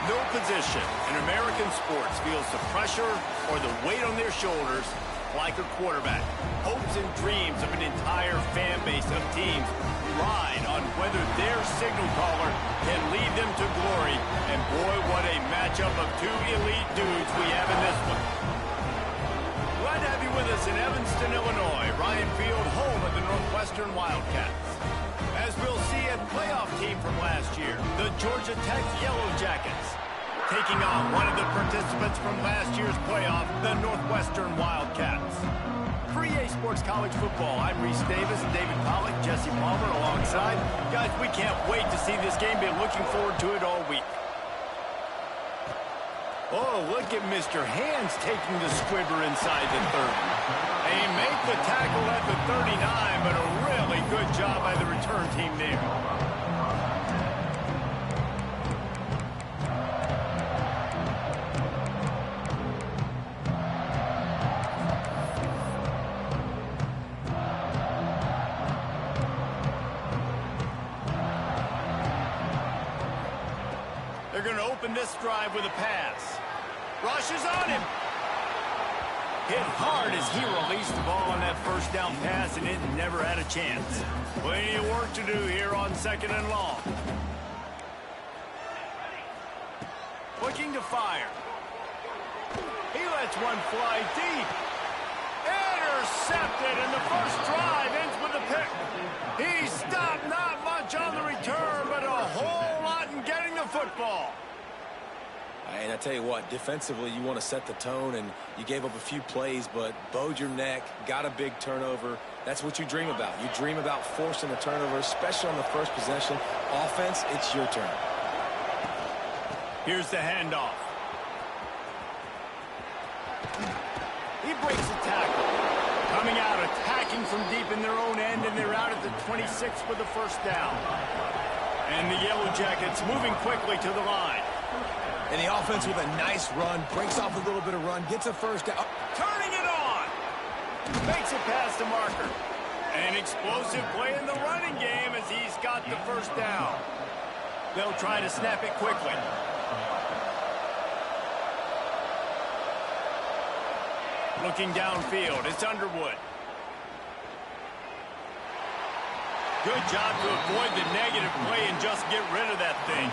No position in American sports feels the pressure or the weight on their shoulders like a quarterback. Hopes and dreams of an entire fan base of teams ride on whether their signal caller can lead them to glory. And boy, what a matchup of two elite dudes we have in this one. Glad to have you with us in Evanston, Illinois. Ryan Field, home of the Northwestern Wildcats. As we'll see, a playoff team from last year, the Georgia Tech Yellow Jackets, taking on one of the participants from last year's playoff, the Northwestern Wildcats. For EA Sports College Football, I'm Reese Davis, David Pollack, Jesse Palmer alongside. Guys, we can't wait to see this game. Been looking forward to it all week. Oh, look at Mr. Hands taking the squibber inside the 30. They make the tackle at the 39, but a really good job by the return team there. They're going to open this drive with a pass. Rushes on him. Hit hard as he released the ball on that first down pass, and it never had a chance. Plenty of work to do here on 2nd and long. Looking to fire. He lets one fly deep. Intercepted, and the first drive ends with a pick. He stopped, not much on the return, but a whole lot in getting the football. And I tell you what, defensively, you want to set the tone, and you gave up a few plays, but bowed your neck, got a big turnover. That's what you dream about. You dream about forcing a turnover, especially on the first possession. Offense, it's your turn. Here's the handoff. He breaks a tackle. Coming out, attacking from deep in their own end, and they're out at the 26 for the first down. And the Yellow Jackets moving quickly to the line. And the offense with a nice run, breaks off a little bit of run, gets a first down. Turning it on. Makes it past the marker. An explosive play in the running game as he's got the first down. They'll try to snap it quickly. Looking downfield, it's Underwood. Good job to avoid the negative play and just get rid of that thing.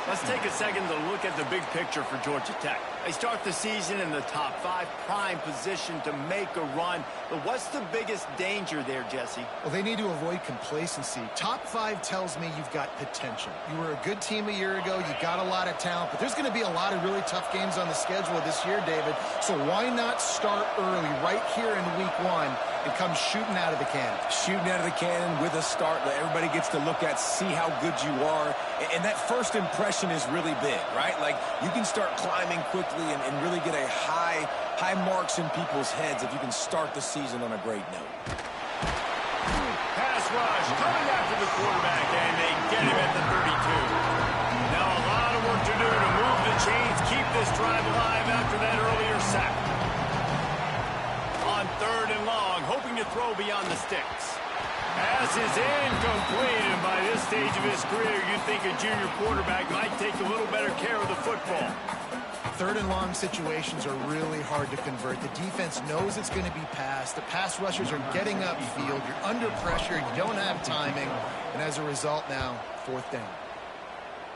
Let's take a second to look at the big picture for Georgia Tech. They start the season in the top 5, prime position to make a run. But what's the biggest danger there, Jesse? Well, they need to avoid complacency. Top 5 tells me you've got potential. You were a good team a year ago. You got a lot of talent. But there's going to be a lot of really tough games on the schedule this year, David. So why not start early right here in week 1 and come shooting out of the cannon? Shooting out of the cannon with a start that everybody gets to look at, see how good you are. And that first impression is really big, right? Like, you can start climbing quickly and really get a high marks in people's heads if you can start the season on a great note. Pass rush coming after the quarterback, and they get him at the 32. Now a lot of work to do to move the chains, keep this drive alive after that earlier sack. On 3rd and long, hoping to throw beyond the sticks. Pass is incomplete, and by this stage of his career, you'd think a junior quarterback might take a little better care of the football. 3rd and long situations are really hard to convert. The defense knows it's going to be passed. The pass rushers are getting upfield. You're under pressure. You don't have timing. And as a result now, 4th down.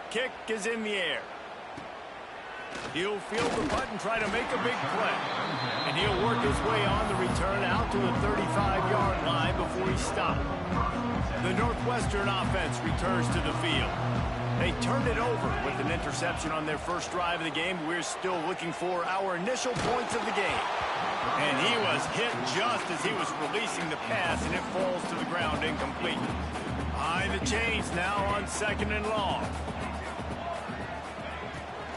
Kick is in the air. He'll field the punt and try to make a big play. And he'll work his way on the return out to the 35-yard line before he's stopped. The Northwestern offense returns to the field. They turned it over with an interception on their first drive of the game. We're still looking for our initial points of the game. And he was hit just as he was releasing the pass, and it falls to the ground incomplete. Behind the chains now on 2nd and long.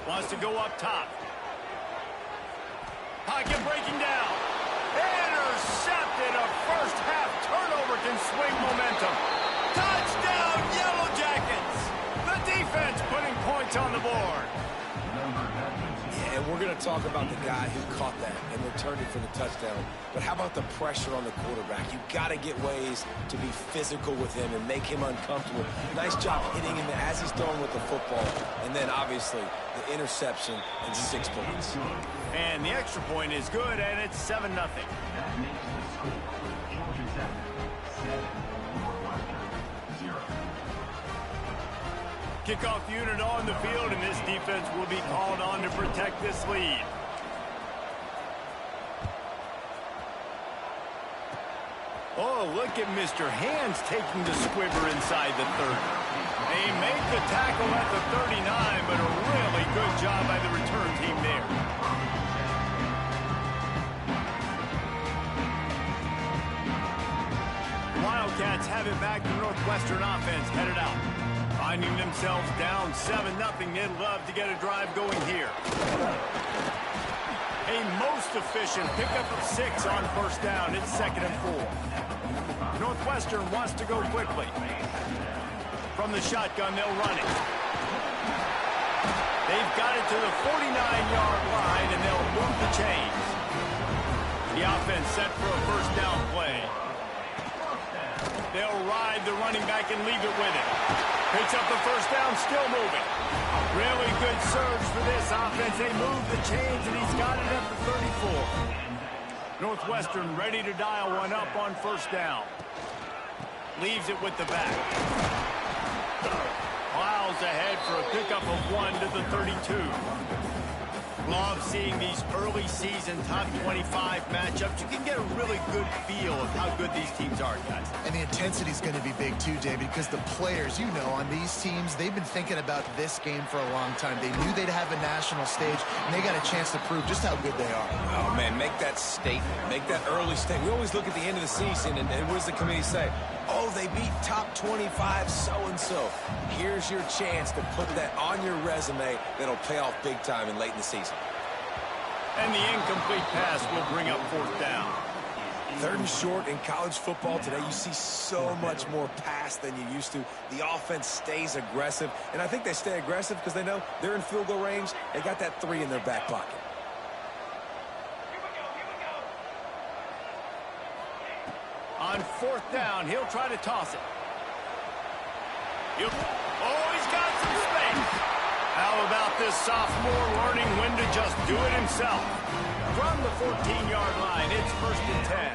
Wants to go up top. Pocket breaking down. Intercepted. A first half turnover can swing momentum. Touchdown, Yellow Jackets. The defense putting points on the board. Yeah, we're going to talk about the guy who caught that and returned it for the touchdown. But how about the pressure on the quarterback? You've got to get ways to be physical with him and make him uncomfortable. Nice job hitting him as he's throwing with the football. And then, obviously, the interception and 6 points. And the extra point is good, and it's 7-0. Kickoff unit on the field, and this defense will be called on to protect this lead. Oh, look at Mr. Hands taking the squibber inside the 30. They make the tackle at the 39, but a really good job by the return team there. The Wildcats have it back. The Northwestern offense headed out. Finding themselves down 7-0, they'd love to get a drive going here. A most efficient pickup of 6 on first down. It's 2nd and 4. Northwestern wants to go quickly. From the shotgun, they'll run it. They've got it to the 49-yard line, and they'll move the chains. The offense set for a first down play. They'll ride the running back and leave it with it. Picks up the first down, still moving. Really good surge for this offense. They move the chains, and he's got it at the 34. Northwestern ready to dial one up on first down. Leaves it with the back. Plows ahead for a pickup of 1 to the 32. Love seeing these early season top 25 matchups. You can get a really good feel of how good these teams are, guys. And the intensity is going to be big too, David, because the players, you know, on these teams, they've been thinking about this game for a long time. They knew they'd have a national stage, and they got a chance to prove just how good they are. Oh, man, make that statement. Make that early statement. We always look at the end of the season, and what does the committee say? Oh, they beat top 25 so-and-so. Here's your chance to put that on your resume that'll pay off big time and late in the season. And the incomplete pass will bring up fourth down. 3rd and short in college football today. You see so much more pass than you used to. The offense stays aggressive, and I think they stay aggressive because they know they're in field goal range. They got that 3 in their back pocket. On fourth down, he'll try to toss it. Oh, he's got some space. How about this sophomore learning when to just do it himself? From the 14-yard line, it's 1st and 10.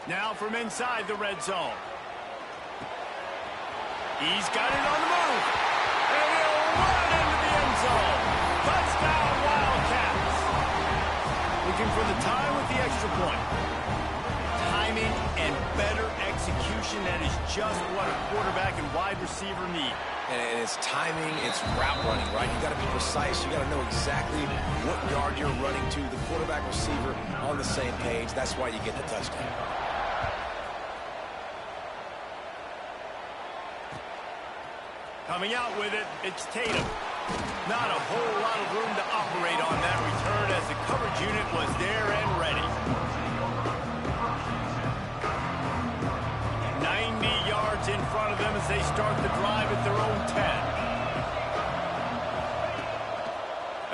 Now from inside the red zone. He's got it on the move. And he'll run into the end zone. Touchdown, Wildcats. Looking for the time with the extra point. Timing and better execution, that is just what a quarterback and wide receiver need. And it's timing, it's route running, right? You got to be precise. You got to know exactly what yard you're running to. The quarterback receiver on the same page. That's why you get the touchdown. Coming out with it, it's Tatum. Not a whole lot of room to operate on that return as the coverage unit was there and ready. 90 yards in front of them as they start the drive at their own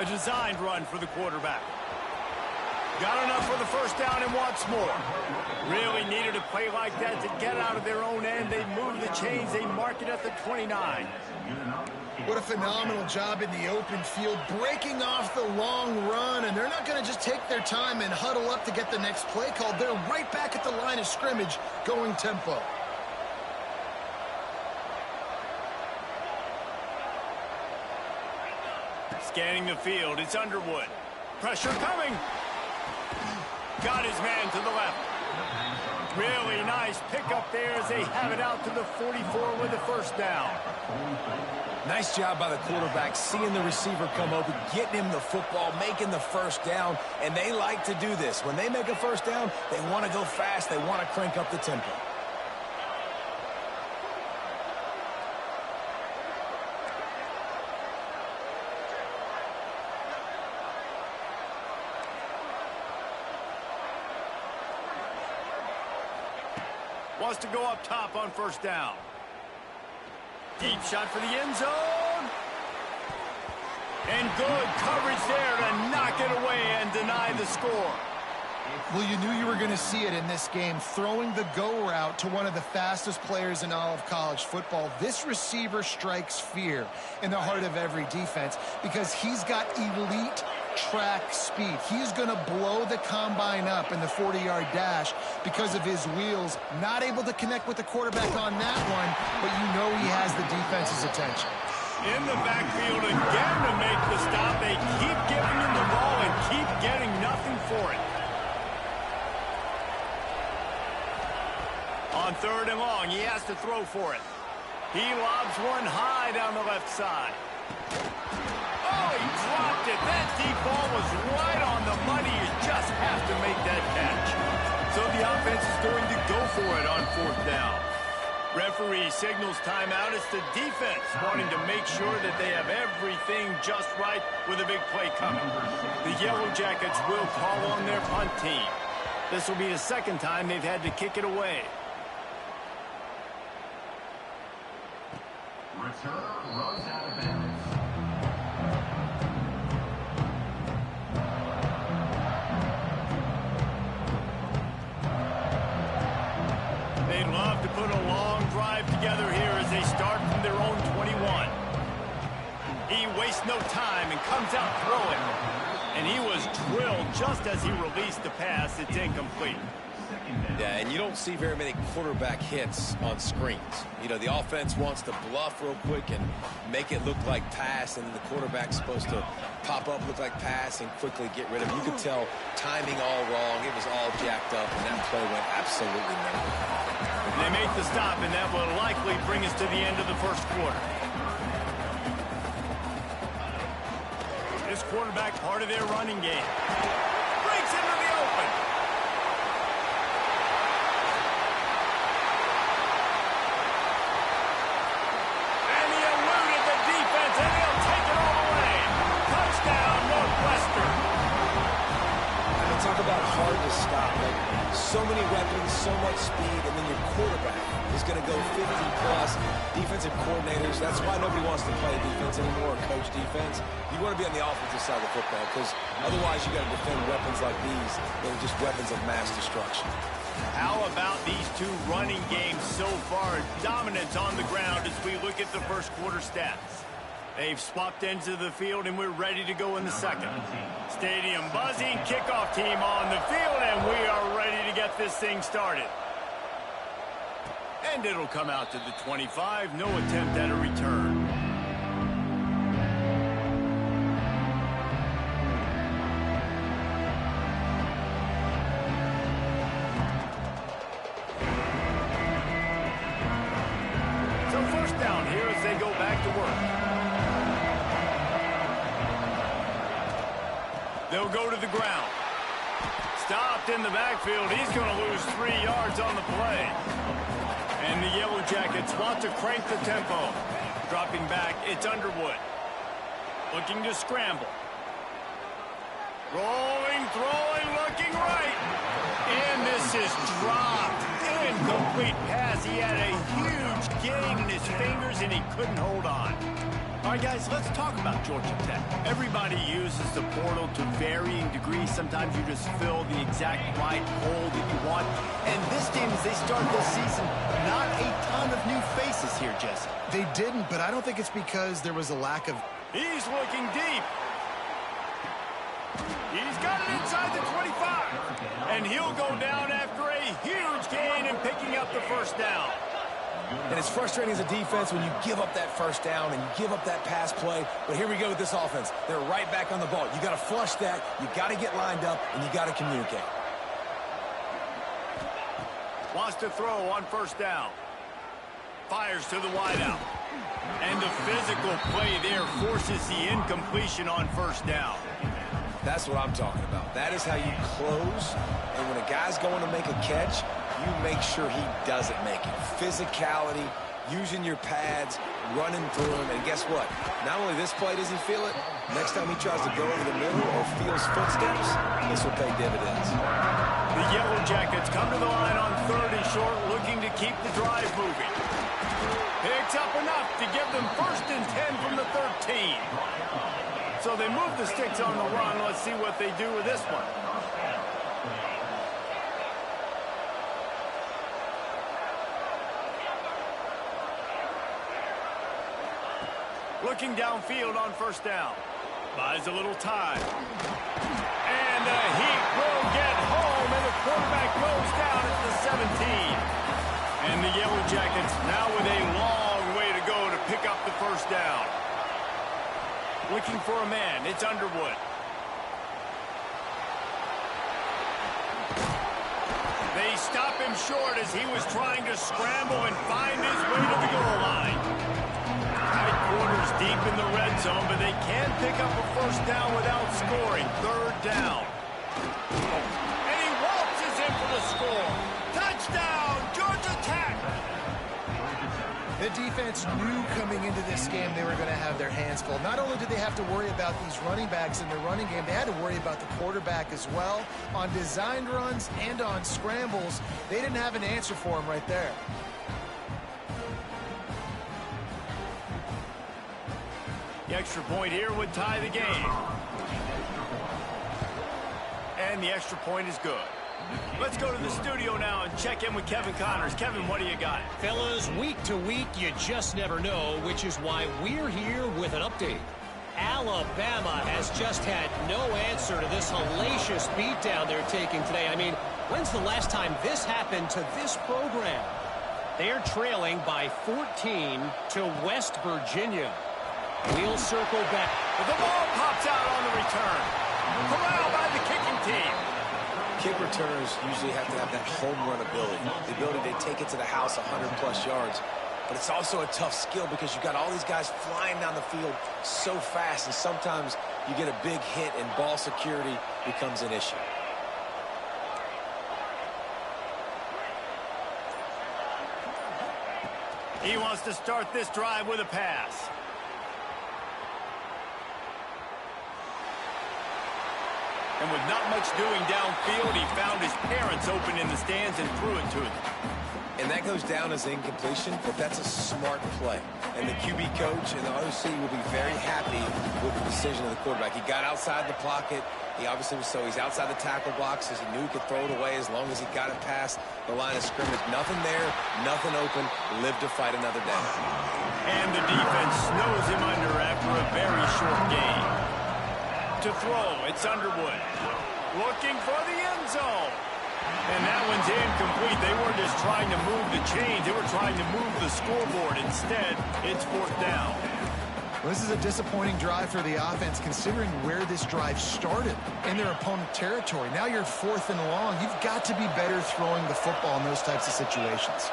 10. A designed run for the quarterback. Got enough for the first down and wants more. Really needed a play like that to get out of their own end. They move the chains. They mark it at the 29. What a phenomenal job in the open field, breaking off the long run, and they're not going to just take their time and huddle up to get the next play called. They're right back at the line of scrimmage, going tempo. Scanning the field, it's Underwood. Pressure coming. Got his man to the left. Really nice pickup there as they have it out to the 44 with the first down. Nice job by the quarterback, seeing the receiver come open, getting him the football, making the first down, and they like to do this. When they make a first down, they want to go fast, they want to crank up the tempo. Wants to go up top on first down. Deep shot for the end zone. And good coverage there to knock it away and deny the score. Well, you knew you were going to see it in this game, throwing the go route to one of the fastest players in all of college football. This receiver strikes fear in the heart of every defense because he's got elite track speed. He's going to blow the combine up in the 40-yard dash because of his wheels. Not able to connect with the quarterback on that one, but you know he has the defense's attention. In the backfield again to make the stop. They keep giving him the ball and keep getting nothing for it. On 3rd and long, he has to throw for it. He lobs one high down the left side. Oh, he dropped it. That deep ball was right on the money. You just have to make that catch. So the offense is going to go for it on 4th down. Referee signals timeout. It's the defense wanting to make sure that they have everything just right with a big play coming. The Yellow Jackets will call on their punt team. This will be the 2nd time they've had to kick it away. Return runs out of bounds. They'd love to put a long drive together here as they start from their own 21. He wastes no time and comes out throwing. And he was drilled just as he released the pass. It's incomplete. Yeah, and you don't see very many quarterback hits on screens. You know, the offense wants to bluff real quick and make it look like pass, and then the quarterback's supposed to pop up, look like pass, and quickly get rid of it. You could tell timing all wrong. It was all jacked up, and that play went absolutely nowhere. They make the stop, and that will likely bring us to the end of the 1st quarter. This quarterback, part of their running game. Breaks into the open. And he eluded the defense, and he'll take it all away. Touchdown, Northwestern. I mean, talk about hard to stop. Like, so many weapons, so much speed, and then your quarterback is going to go 50-plus. Defensive coordinators, that's why nobody wants to play defense anymore or coach defense. You want to be on the offensive side of the football because otherwise you got to defend weapons like these that are just weapons of mass destruction. How about these two running games so far? Dominance on the ground as we look at the 1st quarter stats. They've swapped ends of the field, and we're ready to go in the 2nd. Stadium buzzing, kickoff team on the field, and we are ready to get this thing started. And it'll come out to the 25. No attempt at a return. So 1st down here as they go back to work. They'll go to the ground. Stopped in the backfield. He's going to lose 3 yards on the play. And the Yellow Jackets want to crank the tempo. Dropping back, it's Underwood. Looking to scramble. Rolling, throwing, looking right. And this is dropped. Incomplete pass. He had a huge gain in his fingers, and he couldn't hold on. All right, guys, let's talk about Georgia Tech. Everybody uses the portal to varying degrees. Sometimes you just fill the exact right hole that you want. And this team, as they start this season, not a ton of new faces here, Jesse. They didn't, but I don't think it's because there was a lack of... He's looking deep. He's got it inside the 25. And he'll go down after a huge gain and picking up the 1st down. And it's frustrating as a defense when you give up that 1st down and you give up that pass play. But here we go with this offense. They're right back on the ball. You got to flush that. You got to get lined up, and you got to communicate. Wants to throw on 1st down. Fires to the wideout. And the physical play there forces the incompletion on 1st down. That's what I'm talking about. That is how you close. And when a guy's going to make a catch, you make sure he doesn't make it. Physicality, using your pads, running through him. And guess what? Not only this play does he feel it, next time he tries to go over the middle or feels footsteps, this will pay dividends. The Yellow Jackets come to the line on 3rd and short, looking to keep the drive moving. Picks up enough to give them 1st and 10 from the 13. So they move the sticks on the run. Let's see what they do with this one. Looking downfield on first down. Buys a little time. And the Heat will get home, and the quarterback goes down at the 17. And the Yellow Jackets now with a long way to go to pick up the first down. Looking for a man. It's Underwood. They stop him short as he was trying to scramble and find his way to the goal line. Tight quarters deep in the red zone, but they can pick up a first down without scoring. Third down. And he waltzes in for the score. Touchdown, Georgia Tech! The defense knew coming into this game they were going to have their hands full. Not only did they have to worry about these running backs in the running game, they had to worry about the quarterback as well. On designed runs and on scrambles, they didn't have an answer for him right there. The extra point here would tie the game. And the extra point is good. Let's go to the studio now and check in with Kevin Connors. Kevin, what do you got? Fellas, week to week, you just never know, which is why we're here with an update. Alabama has just had no answer to this hellacious beatdown they're taking today. I mean, when's the last time this happened to this program? They're trailing by 14 to West Virginia. We'll circle back. The ball pops out on the return. Corralled by the kicking team. Kick returners usually have to have that home run ability, the ability to take it to the house 100-plus yards. But it's also a tough skill because you've got all these guys flying down the field so fast, and sometimes you get a big hit and ball security becomes an issue. He wants to start this drive with a pass. And with not much doing downfield, he found his parents open in the stands and threw it to them. And that goes down as incompletion, but that's a smart play. And the QB coach and the OC will be very happy with the decision of the quarterback. He got outside the pocket. He obviously was he's outside the tackle box as he knew he could throw it away as long as he got it past the line of scrimmage. Nothing there, nothing open. Live to fight another day. And the defense snows him under after a very short gain. To throw, it's Underwood. Looking for the end zone. And that one's incomplete. They weren't just trying to move the chains. They were trying to move the scoreboard. Instead, it's fourth down. Well, this is a disappointing drive for the offense, considering where this drive started in their opponent territory. Now you're fourth and long. You've got to be better throwing the football in those types of situations.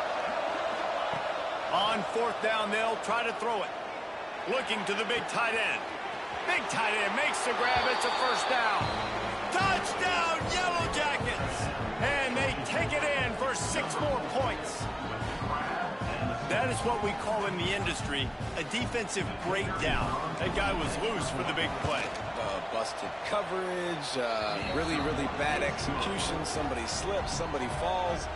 On fourth down, they'll try to throw it. Looking to the big tight end. Big tight end makes the grab. It's a first down. Touchdown, Yellow Jackets! And they take it in for 6 more points. That is what we call in the industry a defensive breakdown. That guy was loose for the big play. Busted coverage, really, really bad execution. Somebody slips, somebody falls.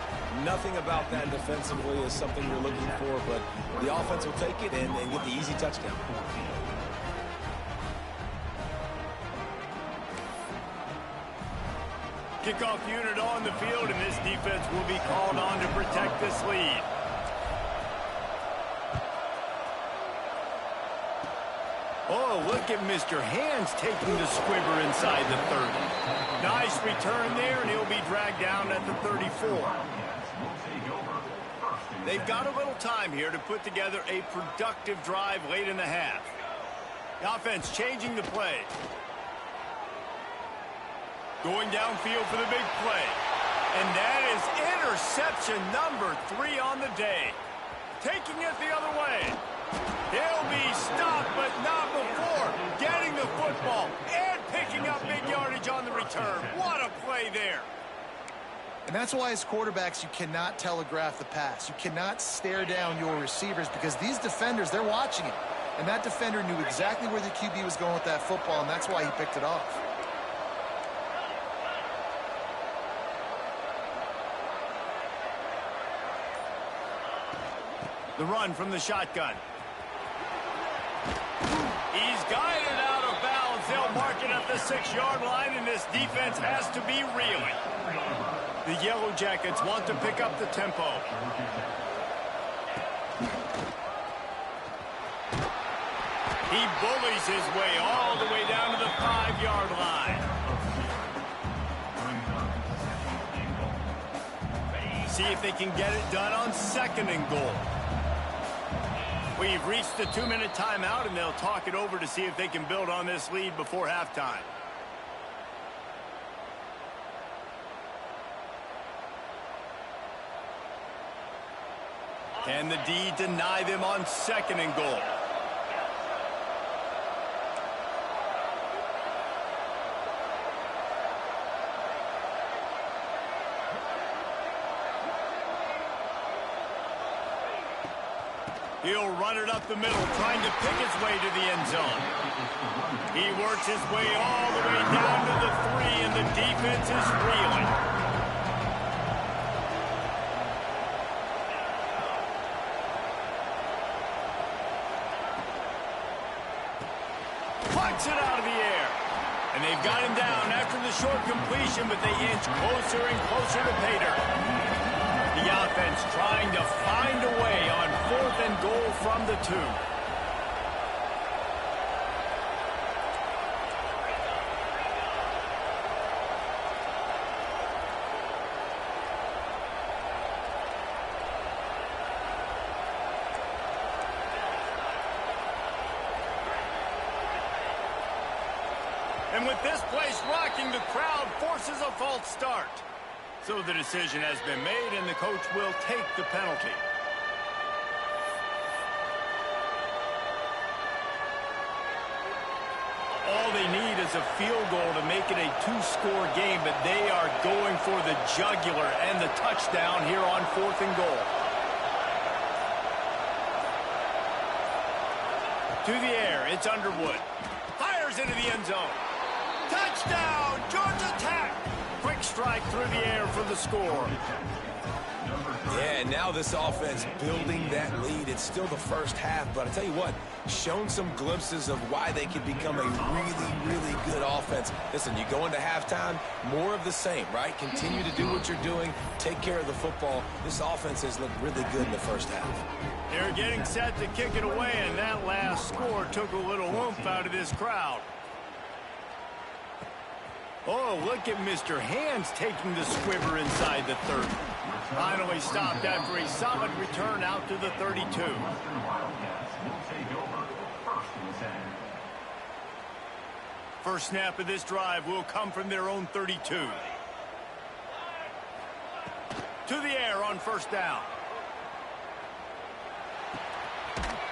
Nothing about that defensively is something you're looking for, but the offense will take it and get the easy touchdown. Kickoff unit on the field, and this defense will be called on to protect this lead. Oh, look at Mr. Hands taking the squibber inside the 30. Nice return there, and he'll be dragged down at the 34. They've got a little time here to put together a productive drive late in the half. The offense changing the play. Going downfield for the big play. And that is interception number 3 on the day. Taking it the other way. He'll be stopped, but not before getting the football and picking up big yardage on the return. What a play there. And that's why as quarterbacks you cannot telegraph the pass. You cannot stare down your receivers because these defenders, they're watching it. And that defender knew exactly where the QB was going with that football, and that's why he picked it off. The run from the shotgun. He's guided out of bounds the 6-yard line, and this defense has to be reeling. The Yellow Jackets want to pick up the tempo. He bullies his way all the way down to the 5-yard line. See if they can get it done on 2nd and goal. We've reached the 2-minute timeout, and they'll talk it over to see if they can build on this lead before halftime. Can the D deny them on 2nd and goal? He'll run it up the middle, trying to pick his way to the end zone. He works his way all the way down to the 3, and the defense is reeling. Plucks it out of the air. And they've got him down after the short completion, but they inch closer and closer to pay dirt. The offense trying to find a way on 4th and goal from the 2. And with this place rocking, the crowd forces a false start. So the decision has been made, and the coach will take the penalty. All they need is a field goal to make it a 2-score game, but they are going for the jugular and the touchdown here on 4th and goal. To the air, it's Underwood. Fires into the end zone. Touchdown, Georgia Tech! Quick strike through the air for the score. Yeah, and now this offense building that lead. It's still the first half, but I tell you what, shown some glimpses of why they could become a really, really good offense. Listen, you go into halftime, more of the same, right? Continue to do what you're doing, take care of the football. This offense has looked really good in the first half. They're getting set to kick it away, and that last score took a little oomph out of this crowd. Oh, look at Mr. Hands taking the squiver inside the 30. Finally stopped after a solid return out to the 32. First snap of this drive will come from their own 32. To the air on 1st down.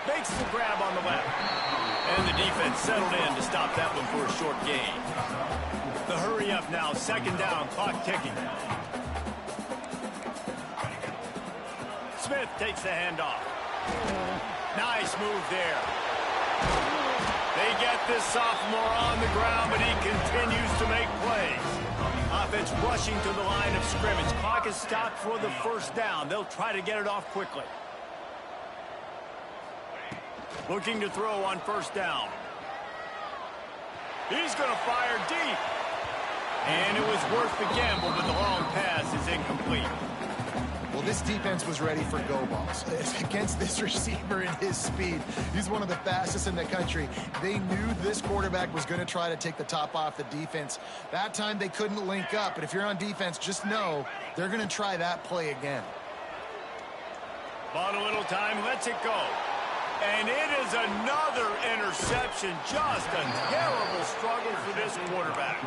Makes the grab on the left. And the defense settled in to stop that one for a short gain. The hurry up now, 2nd down, clock ticking. Smith takes the handoff. Nice move there. They get this sophomore on the ground, but he continues to make plays. Offense rushing to the line of scrimmage. Clock is stopped for the 1st down. They'll try to get it off quickly. Looking to throw on 1st down. He's going to fire deep. And it was worth the gamble, but the long pass is incomplete. Well, this defense was ready for go balls. Against this receiver and his speed, he's one of the fastest in the country. They knew this quarterback was going to try to take the top off the defense. That time they couldn't link up, but if you're on defense, just know they're going to try that play again. Bought a little time, lets it go. And it is another interception. Just a terrible struggle for this quarterback.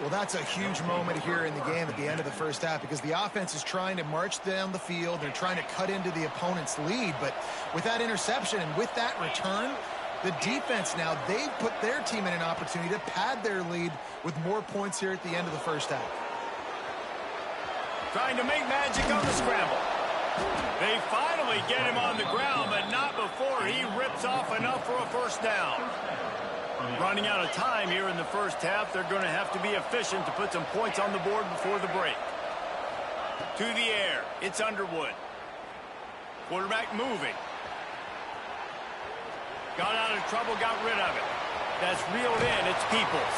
Well, that's a huge moment here in the game at the end of the first half because the offense is trying to march down the field. They're trying to cut into the opponent's lead. But with that interception and with that return, the defense now, they've put their team in an opportunity to pad their lead with more points here at the end of the first half. Trying to make magic on the scramble. They finally get him on the ground, but not before he rips off enough for a 1st down. Running out of time here in the first half, they're going to have to be efficient to put some points on the board before the break. To the air, it's Underwood. Quarterback moving. Got out of trouble, got rid of it. That's reeled in. It's Peoples.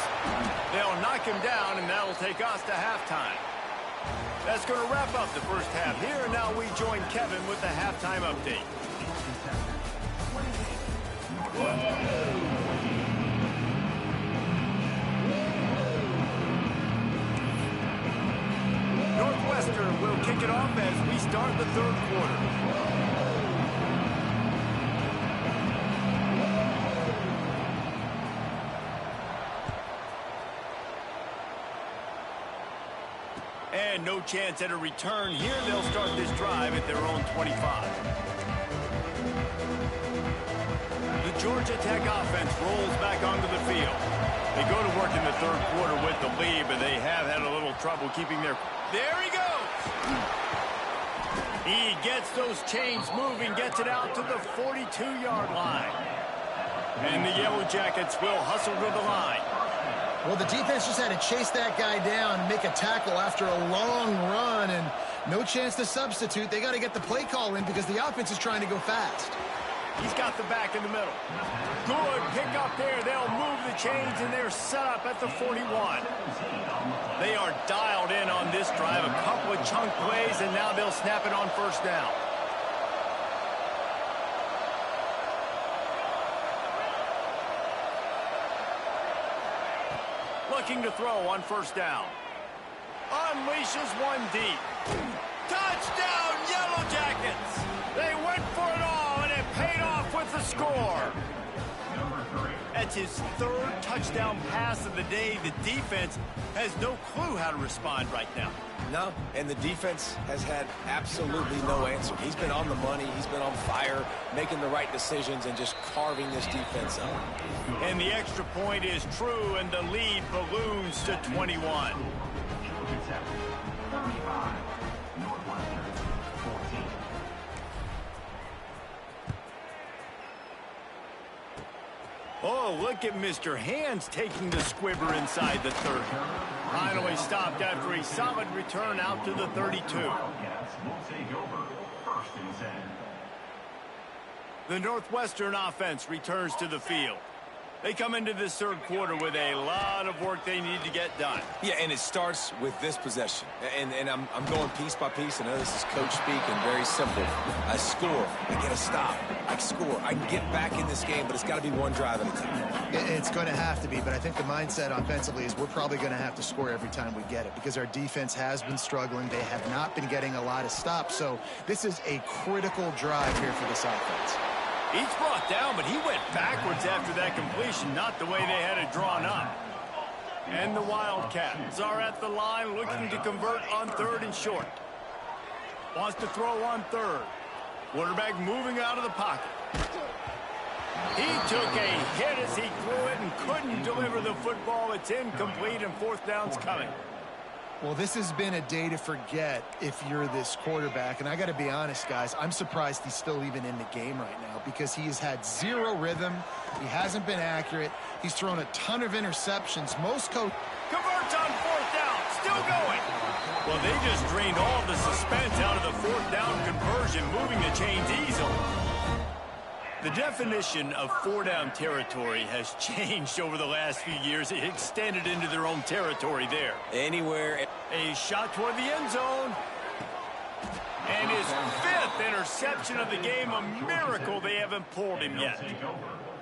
They'll knock him down, and that'll take us to halftime. That's going to wrap up the first half here, and now we join Kevin with the halftime update. Northwestern will kick it off as we start the third quarter. And no chance at a return here. They'll start this drive at their own 25. The Georgia Tech offense rolls back onto the field. They go to work in the third quarter with the lead, but they have had a little trouble keeping their... There he goes! He gets those chains moving, gets it out to the 42-yard line. And the Yellow Jackets will hustle to the line. Well, the defense just had to chase that guy down and make a tackle after a long run, and no chance to substitute. They got to get the play call in because the offense is trying to go fast. He's got the back in the middle. Good pick up there. They'll move the chains, and they're set up at the 41. They are dialed in on this drive. A couple of chunk plays, and now they'll snap it on first down. Looking to throw on first down. Unleashes one deep. Touchdown, Yellow Jackets! They went for it all, and it paid off with the score. That's his third touchdown pass of the day. The defense has no clue how to respond right now. No, and the defense has had absolutely no answer. He's been on the money. He's been on fire, making the right decisions and just carving this defense up. And the extra point is true, and the lead balloons to 21. 35. Northwestern 14. Oh, look at Mr. Hands taking the squibber inside the 30. Finally stopped after a solid return out to the 32. Wildcats will take over 1st and 10. The Northwestern offense returns to the field. They come into this third quarter with a lot of work they need to get done. Yeah, and it starts with this possession. And I'm going piece by piece. I know this is coach speak and very simple. I score. I get a stop. I score. I can get back in this game, but it's got to be one drive at a time. It's going to have to be, but I think the mindset offensively is we're probably going to have to score every time we get it because our defense has been struggling. They have not been getting a lot of stops. So this is a critical drive here for this offense. He's brought down, but he went backwards after that completion, not the way they had it drawn up. And the Wildcats are at the line looking to convert on third and short. Wants to throw on third. Quarterback moving out of the pocket. He took a hit as he threw it and couldn't deliver the football. It's incomplete, and fourth down's coming. Well, this has been a day to forget if you're this quarterback. And I got to be honest, guys, I'm surprised he's still even in the game right now because he has had zero rhythm. He hasn't been accurate. He's thrown a ton of interceptions. Most converts on fourth down. Still going. Well, they just drained all the suspense out of the fourth down conversion, moving the chains easily. The definition of four-down territory has changed over the last few years. It extended into their own territory there. Anywhere. A shot toward the end zone. And his fifth interception of the game. A miracle they haven't pulled him yet.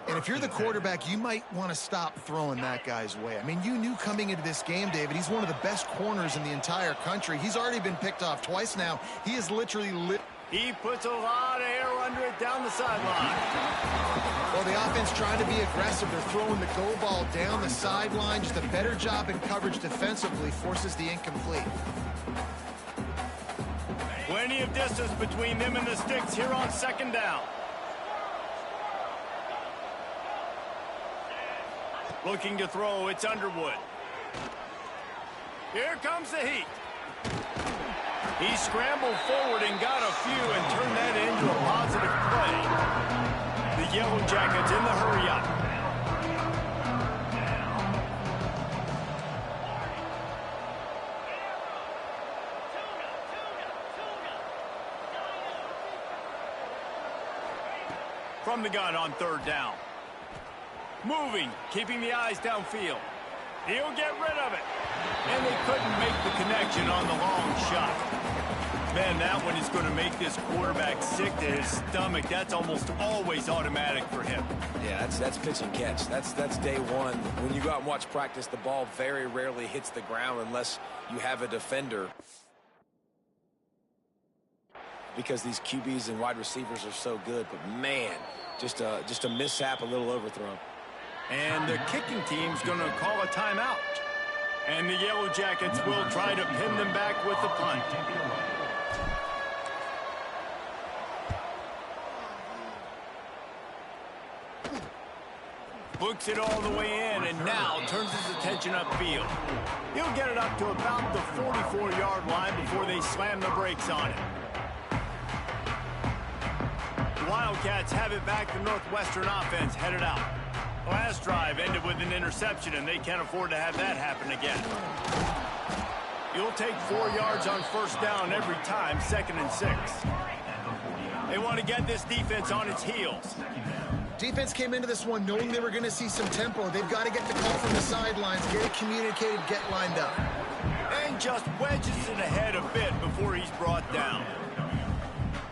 And if you're the quarterback, you might want to stop throwing that guy's way. I mean, you knew coming into this game, David, he's one of the best corners in the entire country. He's already been picked off twice now. He is literally He puts a lot of air under it down the sideline. Well, the offense trying to be aggressive. They're throwing the go ball down the sideline. Just a better job in coverage defensively forces the incomplete. Plenty of distance between them and the sticks here on second down. Looking to throw, it's Underwood. Here comes the heat. He scrambled forward and got a few and turned that into a positive play. The Yellow Jackets in the hurry-up. From the gun on third down. Moving, keeping the eyes downfield. He'll get rid of it. And they couldn't make the connection on the long shot. Man, that one is going to make this quarterback sick to his stomach. That's almost always automatic for him. Yeah, that's pitch and catch. That's day one. When you go out and watch practice, the ball very rarely hits the ground unless you have a defender. Because these QBs and wide receivers are so good. But, man, just a mishap, a little overthrown. And the kicking team's going to call a timeout. And the Yellow Jackets will try to pin them back with the punt. Books it all the way in, and now turns his attention upfield. He'll get it up to about the 44-yard line before they slam the brakes on it. The Wildcats have it back. The Northwestern offense headed out. Last drive ended with an interception, and they can't afford to have that happen again. You'll take 4 yards on first down every time, 2nd and 6. They want to get this defense on its heels. Defense came into this one knowing they were going to see some tempo. They've got to get the call from the sidelines, get it communicated, get lined up. And just wedges it ahead a bit before he's brought down.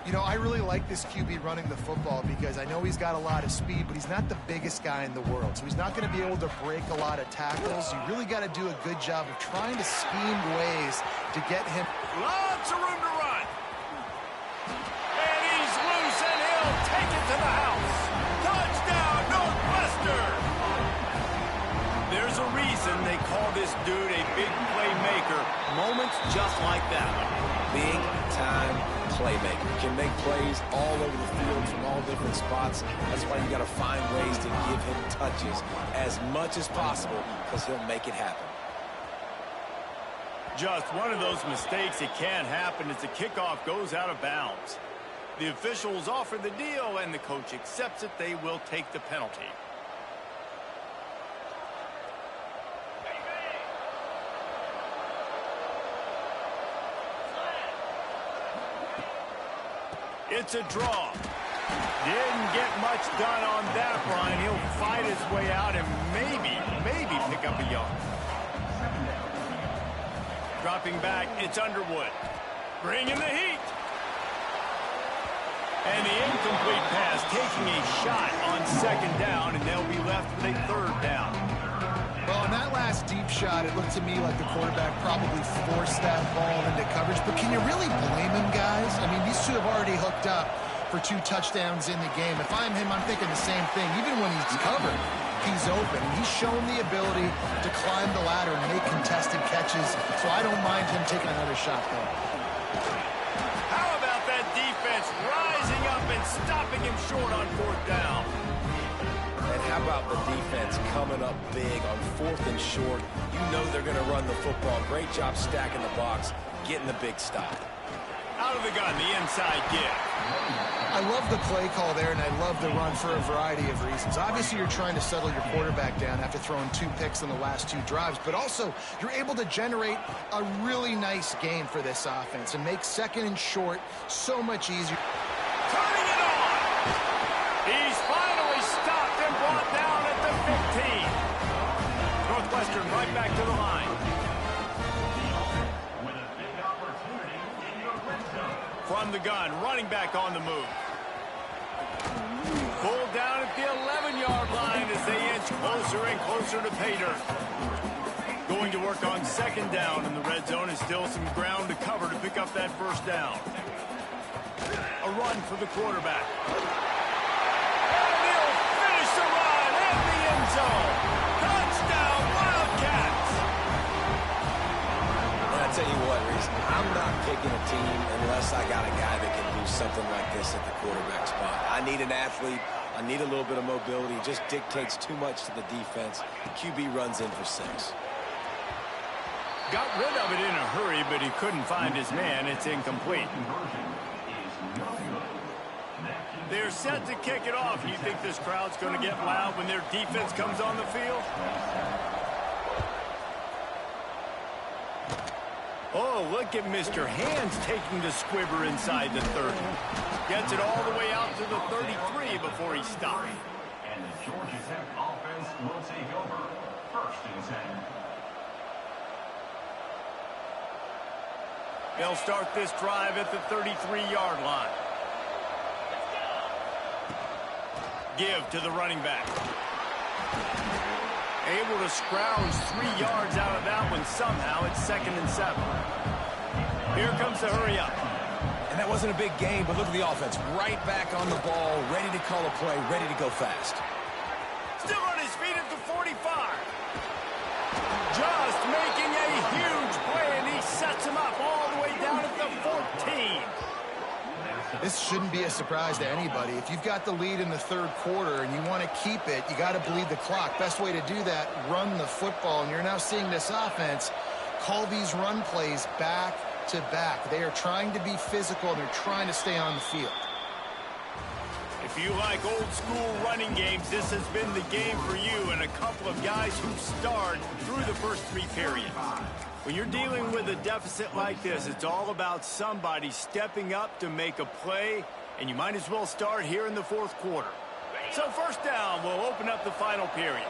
You know, I really like this QB running the football because I know he's got a lot of speed, but he's not the biggest guy in the world. So he's not going to be able to break a lot of tackles. You really got to do a good job of trying to scheme ways to get him. Lots of room to run. And he's loose, and he'll take it to the house. Touchdown, Northwestern! There's a reason they call this dude a big playmaker. Moments just like that one. Big-time playmaker. Can make plays all over the field from all different spots. That's why you got to find ways to give him touches as much as possible because he'll make it happen. Just one of those mistakes that can't happen as the kickoff goes out of bounds. The officials offer the deal, and the coach accepts it. They will take the penalty. It's a draw. Didn't get much done on that, Brian. He'll fight his way out and maybe pick up a yard. Dropping back, it's Underwood. Bringing the heat. And the incomplete pass taking a shot on 2nd down, and they'll be left with a 3rd down. Well, on that last deep shot, it looked to me like the quarterback probably forced that ball into coverage. But can you really blame him, guys? I mean, these two have already hooked up for 2 touchdowns in the game. If I'm him, I'm thinking the same thing. Even when he's covered, he's open. And he's shown the ability to climb the ladder and make contested catches. So I don't mind him taking another shot, though. How about that defense rising up and stopping him short on 4th down? And how about the defense coming up big on 4th and short? You know they're going to run the football. Great job stacking the box, getting the big stop. Out of the gun, the inside give. I love the play call there, and I love the run for a variety of reasons. Obviously, you're trying to settle your quarterback down after throwing 2 picks in the last 2 drives, but also you're able to generate a really nice game for this offense and make 2nd and short so much easier. Turning it on. He's finally stopped and brought down at the 15. Northwestern right back to the line. With a big opportunity in the red zone. From the gun, running back on the move. Pulled down at the 11-yard line as they inch closer and closer to pay dirt. Going to work on 2nd down in the red zone, and still some ground to cover to pick up that 1st down. A run for the quarterback. And he'll finish the run in the end zone. Touchdown, Wildcats! And I tell you what, Reese, I'm not picking a team unless I got a guy that can do something like this at the quarterback spot. I need an athlete. I need a little bit of mobility. It just dictates too much to the defense. The QB runs in for 6. Got rid of it in a hurry, but he couldn't find his man. It's incomplete. They're set to kick it off. You think this crowd's going to get loud when their defense comes on the field? Oh, look at Mr. Hands taking the squibber inside the 30. Gets it all the way out to the 33 before he stops. And the Georgia Tech offense will take over. 1st and 10. They'll start this drive at the 33-yard line. Give to the running back. Able to scrounge 3 yards out of that one somehow. It's 2nd and 7. Here comes the hurry up. And that wasn't a big game, but look at the offense. Right back on the ball, ready to call a play, ready to go fast. Still on his feet at the 45. Just making a huge play, and he sets him up all the way down at the 14. This shouldn't be a surprise to anybody. If you've got the lead in the 3rd quarter and you want to keep it, you got to bleed the clock. Best way to do that, run the football. And you're now seeing this offense call these run plays back to back. They are trying to be physical, and they're trying to stay on the field. If you like old school running games, this has been the game for you and a couple of guys who starred through the first 3 periods. When you're dealing with a deficit like this, it's all about somebody stepping up to make a play, and you might as well start here in the 4th quarter. So 1st down will open up the final period.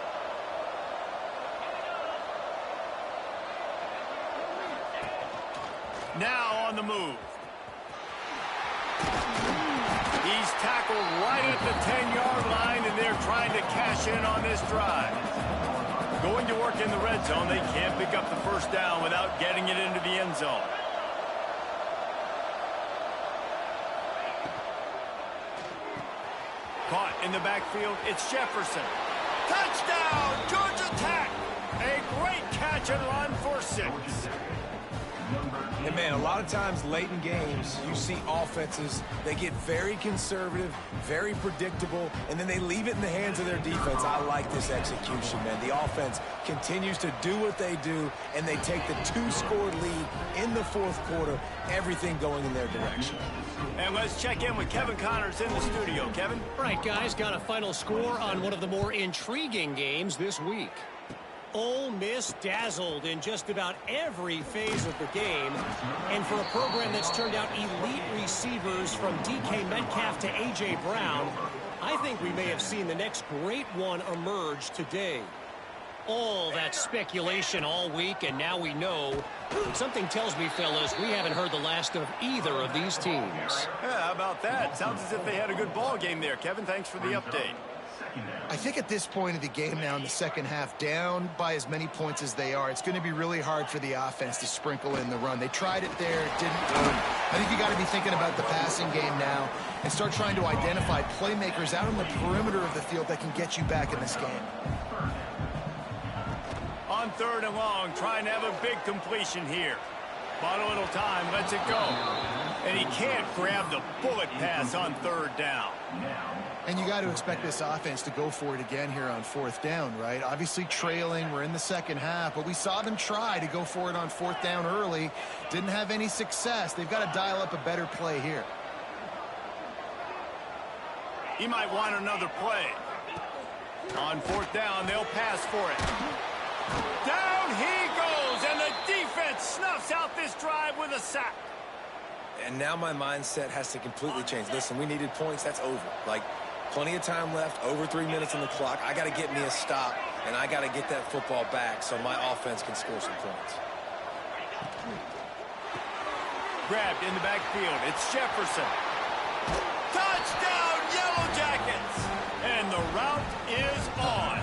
Now on the move. He's tackled right at the 10-yard line, and they're trying to cash in on this drive. Going to work in the red zone, they can't pick up the 1st down without getting it into the end zone. Caught in the backfield, it's Jefferson. Touchdown, Georgia Tech! A great catch and run for 6. And, man, a lot of times late in games, you see offenses, they get very conservative, very predictable, and then they leave it in the hands of their defense. I like this execution, man. The offense continues to do what they do, and they take the 2-score lead in the 4th quarter, everything going in their direction. And let's check in with Kevin Connors in the studio. Kevin? Right, guys, got a final score on one of the more intriguing games this week. Ole Miss dazzled in just about every phase of the game. And for a program that's turned out elite receivers from DK Metcalf to A.J. Brown, I think we may have seen the next great one emerge today. All that speculation all week, and now we know. Something tells me, fellas, we haven't heard the last of either of these teams. Yeah, how about that? Sounds as if they had a good ball game there. Kevin, thanks for the update. I think at this point of the game now in the 2nd half, down by as many points as they are, it's going to be really hard for the offense to sprinkle in the run. They tried it there, it didn't work. I think you got to be thinking about the passing game now and start trying to identify playmakers out on the perimeter of the field that can get you back in this game. On 3rd and long, trying to have a big completion here. Bought a little time, lets it go. And he can't grab the bullet pass on 3rd down. And you got to expect this offense to go for it again here on 4th down, right? Obviously trailing, we're in the 2nd half, but we saw them try to go for it on 4th down early. Didn't have any success. They've got to dial up a better play here. He might want another play. On 4th down, they'll pass for it. Down he goes, and the defense snuffs out this drive with a sack. And now my mindset has to completely change. Listen, we needed points. That's over. Like, plenty of time left, over 3 minutes on the clock. I got to get me a stop, and I got to get that football back so my offense can score some points. Grabbed in the backfield. It's Jefferson. Touchdown, Yellow Jackets! And the route is on.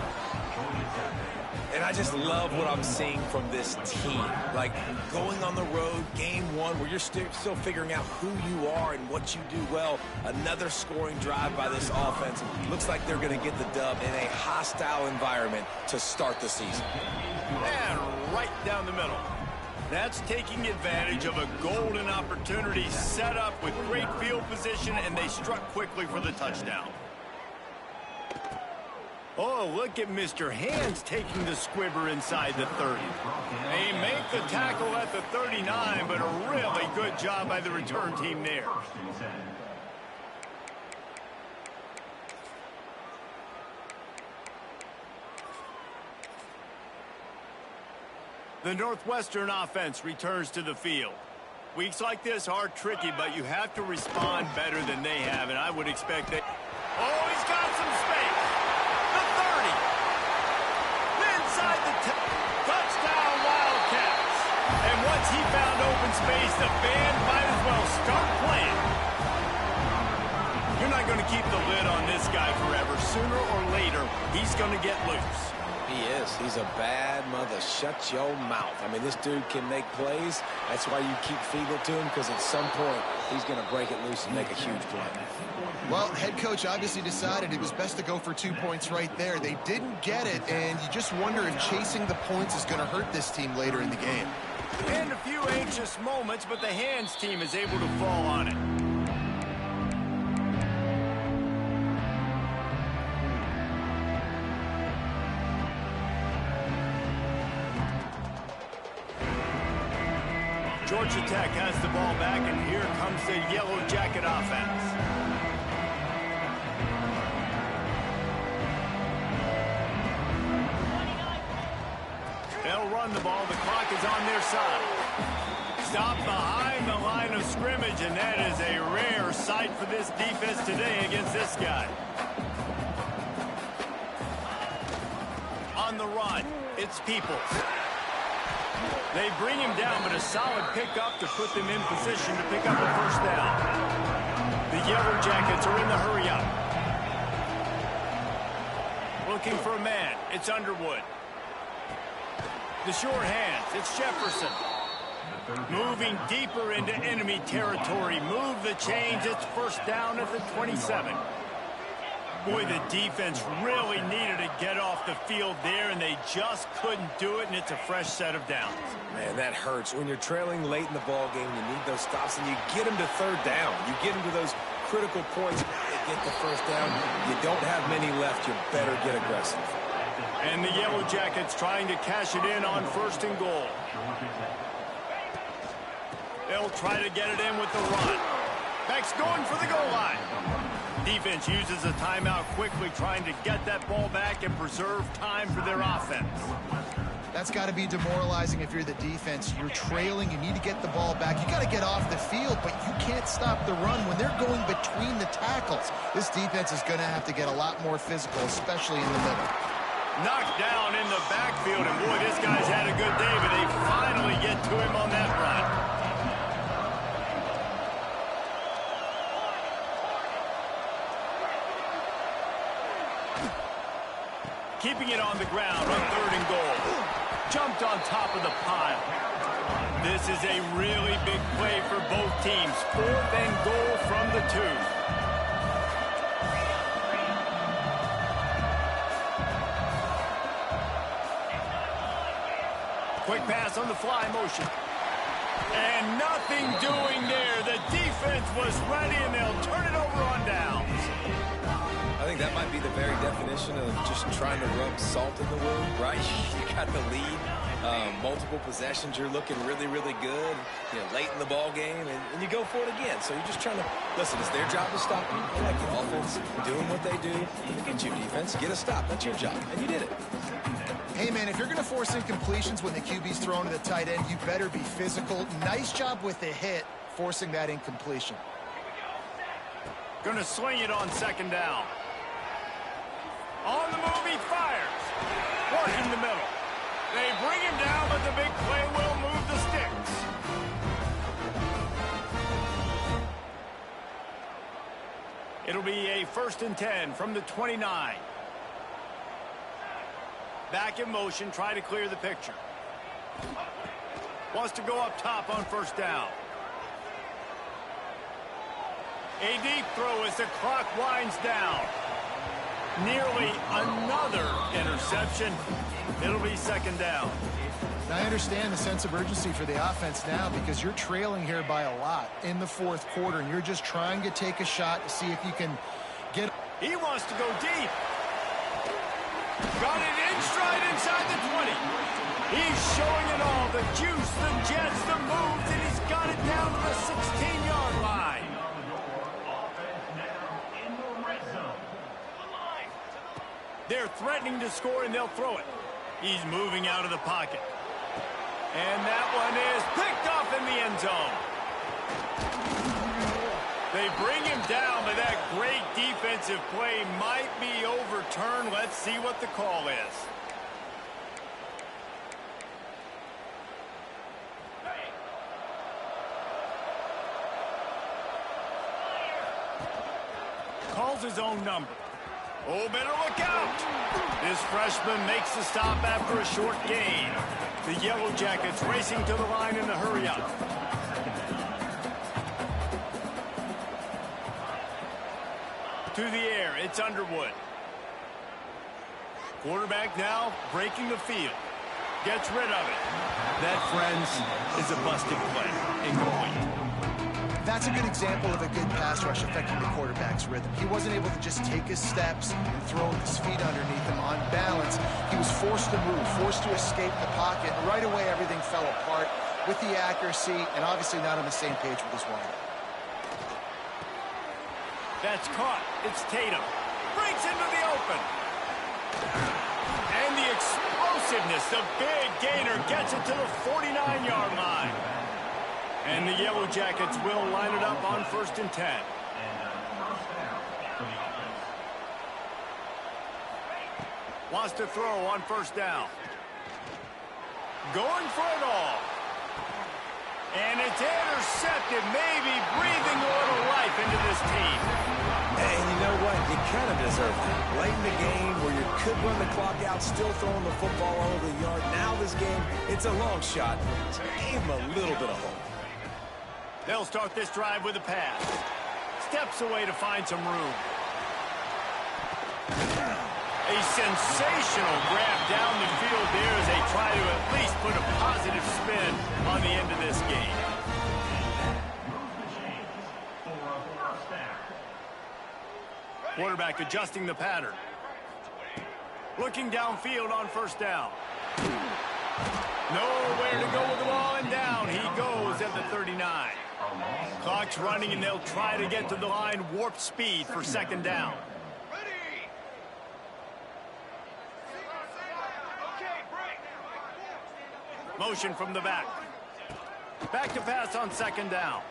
And I just love what I'm seeing from this team. Like, going on the road, game 1, where you're still figuring out who you are and what you do well. Another scoring drive by this offense. Looks like they're going to get the dub in a hostile environment to start the season. And right down the middle. That's taking advantage of a golden opportunity set up with great field position, and they struck quickly for the touchdown. Oh, look at Mr. Hands taking the squibber inside the 30. They make the tackle at the 39, but a really good job by the return team there. The Northwestern offense returns to the field. Weeks like this are tricky, but you have to respond better than they have, and I would expect that. Oh, he's got some space. open space. The band might as well start playing. You're not going to keep the lid on this guy forever. Sooner or later, he's going to get loose. He is. He's a bad mother. Shut your mouth. I mean, this dude can make plays. That's why you keep feeding it to him, because at some point, he's going to break it loose and make a huge play. Well, head coach obviously decided it was best to go for 2 points right there. They didn't get it, and you just wonder if chasing the points is going to hurt this team later in the game. And a few anxious moments, but the hands team is able to fall on it. Georgia Tech has the ball back, and here comes the Yellow Jacket offense. They'll run the ball. The clock is on their side. Stop behind the line of scrimmage, and that is a rare sight for this defense today against this guy. On the run, it's Peoples. They bring him down, but a solid pickup to put them in position to pick up a first down. The Yellow Jackets are in the hurry up. Looking for a man. It's Underwood. The short hands. It's Jefferson. Moving deeper into enemy territory. Move the chains. It's first down at the 27. Boy, the defense really needed to get off the field there, and they just couldn't do it, and it's a fresh set of downs. Man, that hurts. When you're trailing late in the ball game, you need those stops, and you get them to third down. You get them to those critical points. You get the first down. You don't have many left. You better get aggressive. And the Yellow Jackets trying to cash it in on first and goal. They'll try to get it in with the run. Beck's going for the goal line. Defense uses a timeout quickly, trying to get that ball back and preserve time for their offense. That's got to be demoralizing if you're the defense. You're trailing. You need to get the ball back. You got to get off the field, but you can't stop the run when they're going between the tackles. This defense is going to have to get a lot more physical, especially in the middle. Knocked down in the backfield, and boy, this guy's had a good day, but they finally get to him on that run. Keeping it on the ground on third and goal. Jumped on top of the pile. This is a really big play for both teams. Fourth and goal from the 2. Quick pass on the fly motion. And nothing doing there. The defense was ready, and they'll turn it over on downs. I think that might be the very definition of just trying to rub salt in the wound, right? You got the lead, multiple possessions, you're looking really, really good, late in the ball game, and you go for it again. So you're just trying to, listen, it's their job to stop you. They like the offense doing what they do. Look at you, defense. Get a stop. That's your job, and you did it. Hey, man, if you're going to force incompletions when the QB's thrown to the tight end, you better be physical. Nice job with the hit, forcing that incompletion. Going to swing it on second down. On the move, he fires. Working the middle. They bring him down, but the big play will move the sticks. It'll be a 1st and 10 from the 29. Back in motion, try to clear the picture. Wants to go up top on first down. A deep throw as the clock winds down. Nearly another interception. It'll be second down. Now, I understand the sense of urgency for the offense now because you're trailing here by a lot in the fourth quarter, and you're just trying to take a shot to see if you can get... He wants to go deep. Got it in stride inside the 20. He's showing it all. The juice, the jets, the moves, and he's got it down to the 16-yard line. They're threatening to score, and they'll throw it. He's moving out of the pocket. And that one is picked off in the end zone. They bring him down, but that great defensive play might be overturned. Let's see what the call is. calls his own number. Oh, better look out. This freshman makes the stop after a short gain. The Yellow Jackets racing to the line in a hurry-up. To the air, it's Underwood. Quarterback now breaking the field. Gets rid of it. That, friends, is a busted play. Incomplete. That's a good example of a good pass rush affecting the quarterback's rhythm. He wasn't able to just take his steps and throw with his feet underneath him on balance. He was forced to move, forced to escape the pocket. And right away, everything fell apart with the accuracy and obviously not on the same page with his wind. That's caught. It's Tatum. Breaks into the open. And the explosiveness, the big gainer gets it to the 49-yard line. And the Yellow Jackets will line it up on 1st and 10. Wants to throw on 1st down. Going for it all. And it's intercepted, maybe breathing a little life into this team. And you know what? You kind of deserve it. Late in the game where you could run the clock out, still throwing the football all over the yard. Now this game, it's a long shot. So give him a little bit of hope. They'll start this drive with a pass. Steps away to find some room. A sensational grab down the field there as they try to at least put a positive spin on the end of this game. Quarterback adjusting the pattern. Looking downfield on 1st down. Nowhere to go with the ball, and down he goes at the 39. Clock's running, and they'll try to get to the line warp speed for 2nd down. Motion from the back. Back to pass on 2nd down.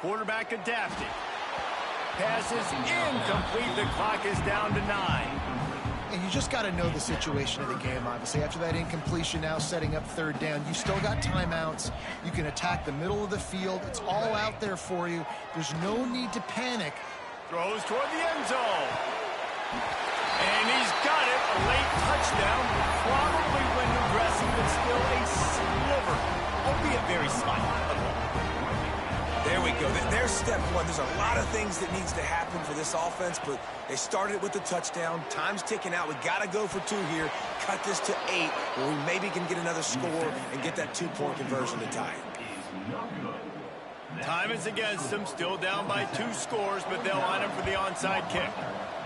Quarterback adapting. Pass is incomplete. The clock is down to 9. And you just got to know the situation of the game, obviously. After that incompletion, now setting up 3rd down, you still got timeouts. You can attack the middle of the field. It's all out there for you. There's no need to panic. Throws toward the end zone. And he's got it. A late touchdown. Probably window dressing, but still a sliver. Albeit very slight. There we go. There's step one. There's a lot of things that needs to happen for this offense, but they started with the touchdown. Time's ticking out. We got to go for 2 here. Cut this to 8, where we maybe can get another score and get that 2-point conversion to tie it. Time is against them. Still down by 2 scores, but they'll line up for the onside kick.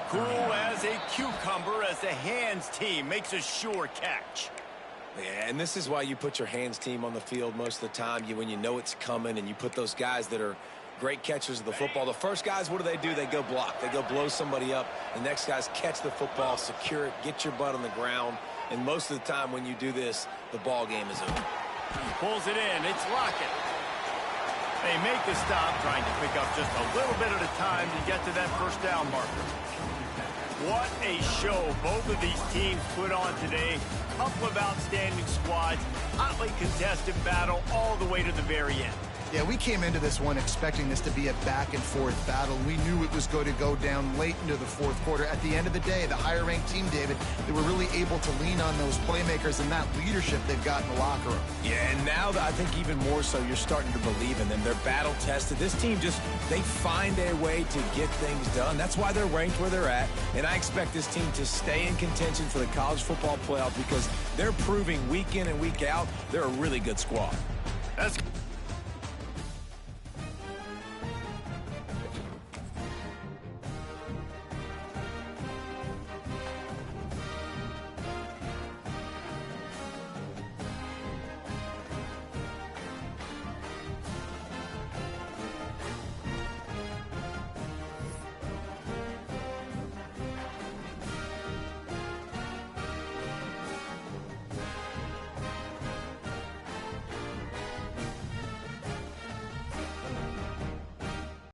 Cool as a cucumber as the hands team makes a sure catch. Yeah, and this is why you put your hands team on the field most of the time. When you know it's coming, and you put those guys that are great catchers of the football. The first guys, what do? They go block. They go blow somebody up. The next guys catch the football, secure it, get your butt on the ground. And most of the time when you do this, the ball game is over. Pulls it in. It's Lockett. They make the stop, trying to pick up just a little bit at a time to get to that 1st down marker. What a show both of these teams put on today. Couple of outstanding squads, hotly contested battle all the way to the very end. Yeah, we came into this one expecting this to be a back-and-forth battle. We knew it was going to go down late into the 4th quarter. At the end of the day, the higher-ranked team, David, they were really able to lean on those playmakers and that leadership they've got in the locker room. Yeah, and now I think even more so, you're starting to believe in them. They're battle-tested. This team they find a way to get things done. That's why they're ranked where they're at, and I expect this team to stay in contention for the college football playoff because they're proving week in and week out they're a really good squad. That's